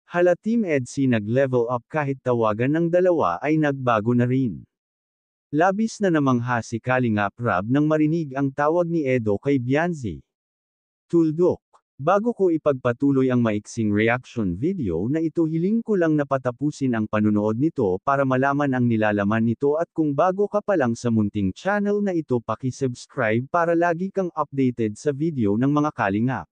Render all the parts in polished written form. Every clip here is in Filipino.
Hala Team EDSI nag-level up kahit tawagan ng dalawa ay nagbago na rin. Labis na namangha si Kalingap Rab nang marinig ang tawag ni Edo kay Bianzi. Tuldok. Bago ko ipagpatuloy ang maiksing reaction video na ito, hiling ko lang na patapusin ang panunood nito para malaman ang nilalaman nito, at kung bago ka pa lang sa munting channel na ito, paki-subscribe para lagi kang updated sa video ng mga Kalingap.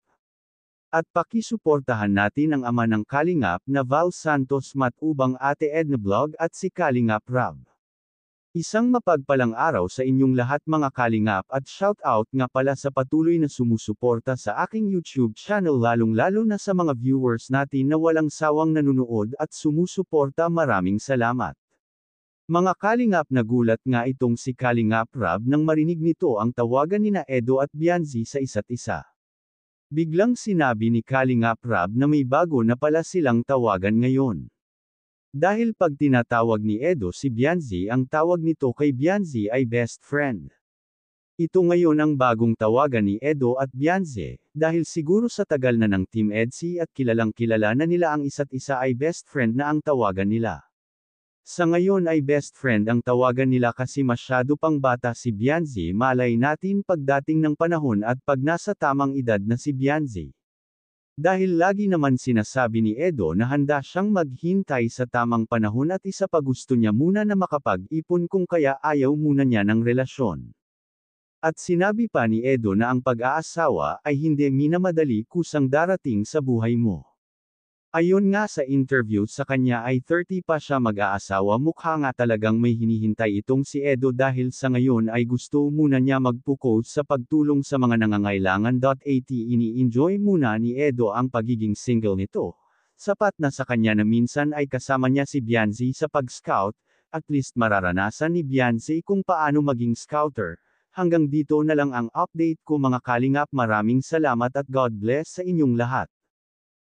At pakisuportahan natin ang ama ng Kalingap na Val Santos Matubang, Ate Edna Vlog at si Kalingap Rab. Isang mapagpalang araw sa inyong lahat mga Kalingap, at shout out nga pala sa patuloy na sumusuporta sa aking YouTube channel, lalong-lalo na sa mga viewers natin na walang sawang nanunood at sumusuporta. Maraming salamat. Mga Kalingap, nagulat nga itong si Kalingap Rab nang marinig nito ang tawagan nina Edo at Bianzi sa isa't isa. Biglang sinabi ni Kalingap Rab na may bago na pala silang tawagan ngayon. Dahil pag tinatawag ni Edo si Bianzi, ang tawag nito kay Bianzi ay best friend. Ito ngayon ang bagong tawagan ni Edo at Bianzi, dahil siguro sa tagal na ng Team EDSI at kilalang kilala na nila ang isa't isa, ay best friend na ang tawagan nila. Sa ngayon ay best friend ang tawagan nila kasi masyado pang bata si Bianzi. Malay natin pagdating ng panahon at pag nasa tamang edad na si Bianzi. Dahil lagi naman sinasabi ni Edo na handa siyang maghintay sa tamang panahon, at isa pa, gusto niya muna na makapag-ipon, kung kaya ayaw muna niya ng relasyon. At sinabi pa ni Edo na ang pag-aasawa ay hindi minamadali, kusang darating sa buhay mo. Ayon nga sa interview sa kanya ay 30 pa siya mag-aasawa. Mukha nga talagang may hinihintay itong si Edo, dahil sa ngayon ay gusto muna niya magpo-post sa pagtulong sa mga nangangailangan. At ini-enjoy muna ni Edo ang pagiging single nito. Sapat na sa kanya na minsan ay kasama niya si Bianzi sa pag-scout, at least mararanasan ni Bianzi kung paano maging scouter. Hanggang dito na lang ang update ko mga Kalingap. Maraming salamat at God bless sa inyong lahat.